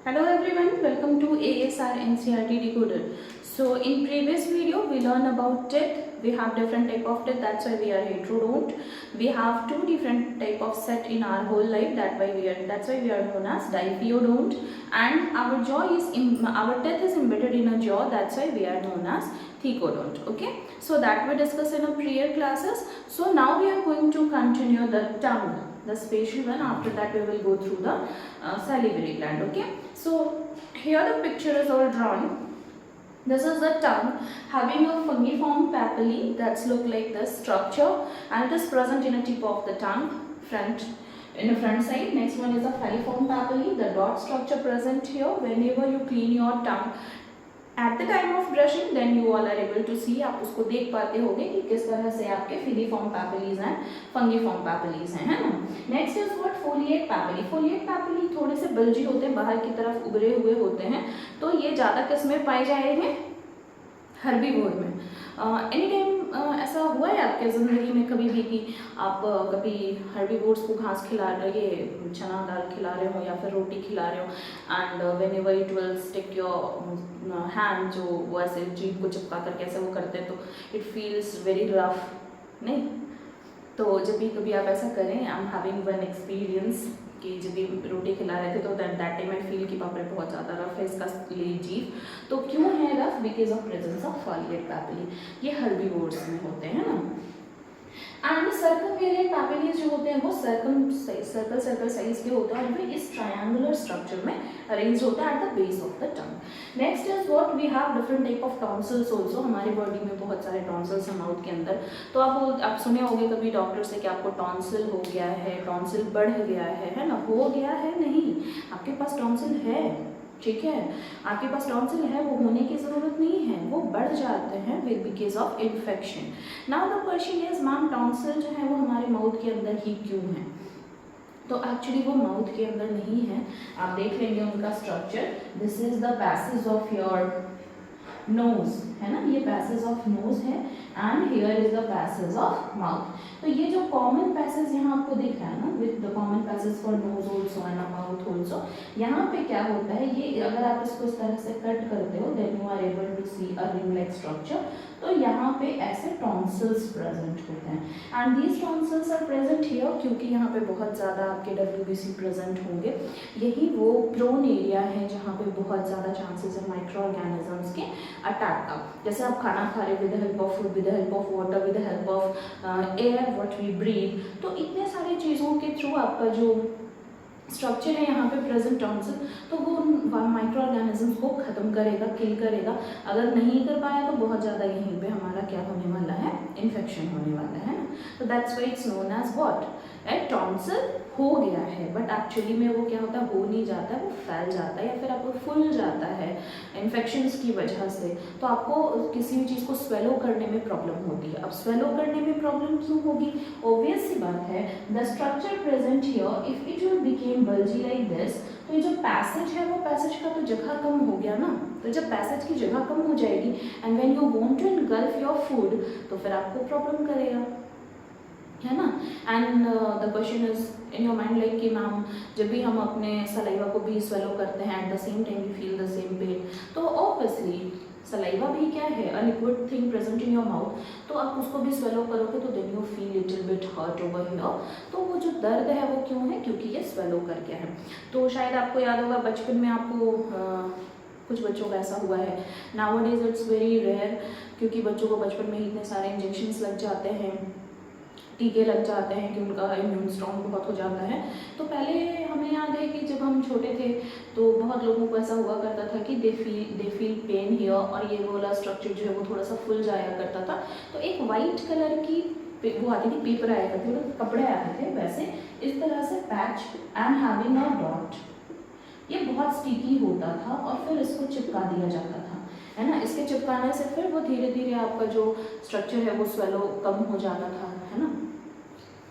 Hello everyone, welcome to ASR NCRT Decoder. So in previous video we learned about teeth. We have different type of teeth, that's why we are heterodont. We have two different type of set in our whole life, that's why we are known as diphyodont. And our our teeth is embedded in a jaw, that's why we are known as thecodont. Okay, so that we discussed in our prior classes. So now we are going to continue the tongue, the spatial one. After that we will go through the salivary gland. Okay, so here the picture is all drawn. This is the tongue having a fungiform papillae that's look like this structure, and it is present in a tip of the tongue in the front side. Next one is a falciform papillae, the dot structure present here. Whenever you clean your tongue at the time of brushing, then you all are able to see, आप उसको देख पाते होंगे कि किस तरह से आपके filiform papillae हैं, fungiform papillae हैं, है ना. Next is what foliate papillae. Foliate papillae थोड़े से बल्जी होते हैं, बाहर की तरफ उभरे हुए होते हैं. तो ये ज़्यादा किस में पाए जाएंगे? हर्बीवोर में. एनी टाइम ऐसा हुआ है आपके ज़िंदगी में कभी भी कि आप कभी हर्बीवोर्स को घास खिला रहे, ये चना दाल खिला रहे हो या फिर रोटी खिला रहे हो, and whenever it will stick your hand, जो वो ऐसे जीभ को चिपका कर कैसे वो करते हैं, तो इट फील्स वेरी रफ, नहीं? तो जब भी कभी आप ऐसा करें, I am having one experience कि जब भी रोटी खिला रहे थे तो दैट टाइम आई फील कि बाप रे बहुत ज़्यादा रफ है इसका जीभ. तो क्यों है rough? Because of presence of foliate papillae. ये हर्बीवोर्स में होते हैं ना. एंड सर्कमवेरिएंट पैपिलीज जो होते हैं वो सर्कल साइज के होते हैं, और फिर इस ट्रायंगुलर स्ट्रक्चर में अरेंज होता है at the base of the tongue. Next is what we have different type of tonsils also. हमारी बॉडी में बहुत सारे टॉन्सिल्स हैं माउथ के अंदर. तो आप सुने होंगे कभी डॉक्टर से कि आपको टॉन्सिल हो गया है, टॉन्सिल बढ़ गया है ना. हो गया है नहीं, आपके पास टॉन्सिल है, ठीक है, आपके पास टॉन्सिल है, वो होने की ज़रूरत नहीं है, वो बढ़ जाते हैं with because of infection. Now the question is ma'am tonsil जो है वो हमारे माउथ के अंदर ही क्यों है? तो एक्चुअली वो माउथ के अंदर नहीं है. आप देख लेंगे उनका structure. This is the passage of your nose, है ना, ये पैसेज ऑफ नोज है, and here is the passage of mouth. तो ये जो कॉमन पैसेज यहाँ आपको दिख रहा है ना, with the common passage for knows also and mouth also, यहाँ पे क्या होता है, ये अगर आप इसको इस तरह से कट करते हो then you are able to see a ring like structure. तो यहाँ पे ऐसे टॉन्सिल्स प्रेजेंट होते हैं, and these tonsils are present here क्योंकि यहाँ पे बहुत ज़्यादा आपके WBC प्रेजेंट होंगे. यही वो प्रोन एरिया है जहाँ पे बहुत ज़्यादा चांसेस है माइक्रो ऑर्गेनिजम्स के अटैक का. जैसे आप खाना खा रहे हो with the help of food, with the help of water, with the help of air what we breathe, तो इतने सारी चीज़ों के थ्रू आपका जो स्ट्रक्चर है यहाँ पे प्रेजेंट टॉन्सिल, तो वो माइक्रो ऑर्गेनिजम्स को ख़त्म करेगा, किल करेगा. अगर नहीं कर पाया तो बहुत ज़्यादा यहीं पे हमारा क्या होने वाला है, इन्फेक्शन होने वाला है ना. तो that's why it's known as what, tonsil हो गया है, बट एक्चुअली में वो क्या होता है, हो नहीं जाता है, वो फैल जाता है या फिर आपको फूल जाता है इन्फेक्शंस की वजह से. तो आपको किसी भी चीज़ को स्वेलो करने में प्रॉब्लम होती है. अब स्वेलो करने में प्रॉब्लम क्यों होगी? ऑब्वियस सी बात है, the structure present here if it will became bulgy like this, तो ये जो पैसेज है वो पैसेज का तो जगह कम हो गया ना. तो जब पैसेज की जगह कम हो जाएगी and when you want to engulf your food, तो फिर आपको प्रॉब्लम करेगा, है ना. And the question is in your mind like कि मैम जब भी हम अपने सलाइवा को भी स्वेलो करते हैं at the same time we feel the same pain, तो ऑब्वियसली सलाइवा भी क्या है, a liquid thing present in your mouth, तो आप उसको भी स्वेलो करोगे तो then you feel little bit hurt over here. तो वो जो दर्द है वो क्यों है? क्योंकि ये स्वेलो कर गया है. तो शायद आपको याद होगा बचपन में आपको कुछ बच्चों का ऐसा हुआ है. नाउअडेज इट्स वेरी रेयर क्योंकि बच्चों को बचपन में ही इतने सारे इंजेक्शंस लग जाते हैं, टीके लग जाते हैं कि उनका इम्यून स्ट्रॉन्ग बहुत हो जाता है. तो पहले हमें याद है कि जब हम छोटे थे तो बहुत लोगों को ऐसा हुआ करता था कि दे फील पेन हियर, और ये वाला स्ट्रक्चर जो है वो थोड़ा सा फुल जाया करता था. तो एक वाइट कलर की वो आती थी, पेपर आया करते थे, कपड़े आते थे, वैसे इस तरह से patch and having a dot, ये बहुत स्टिकी होता था और फिर इसको चिपका दिया जाता था, है ना. इसके चिपकाने से फिर वो धीरे धीरे आपका जो स्ट्रक्चर है वो स्वेलो कम हो जाता था, है ना.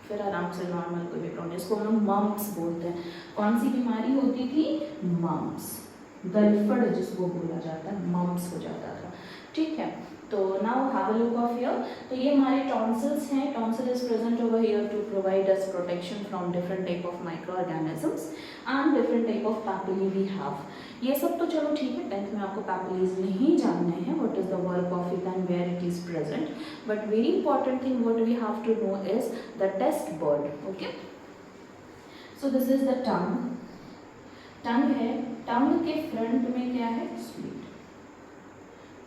फिर आराम से नॉर्मल कोई भी प्रॉब्लम, इसको हम लोग मम्प्स बोलते हैं. कौन सी बीमारी होती थी? मम्प्स, गलफड़ जिसको बोला जाता है, मम्प्स हो जाता था, ठीक है. तो now have a look of here. तो ये हमारे टॉन्सिल्स हैं। Tonsil is present over here to provide us protection from different type of micro organisms and different type of papillae we have. ये सब तो चलो ठीक है, 10th में आपको पैपिलीज नहीं जानने हैं, what is the work of it and where it is present, but very important thing what we have to know is the taste bud. Okay, so this is the tongue. Tongue है, tongue के front में क्या है? Sweet.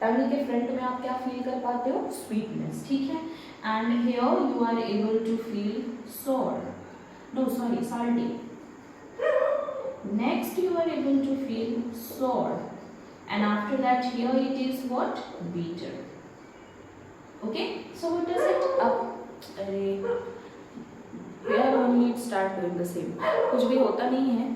टंग के front में आप क्या feel कर पाते हो? स्वीटनेस, ठीक है। And here you are able to feel sour, no sorry salty. Next you are able to feel sour, and after that here it is what? Bitter. Okay, so what does it up? here only it start doing the same. कुछ भी होता नहीं है,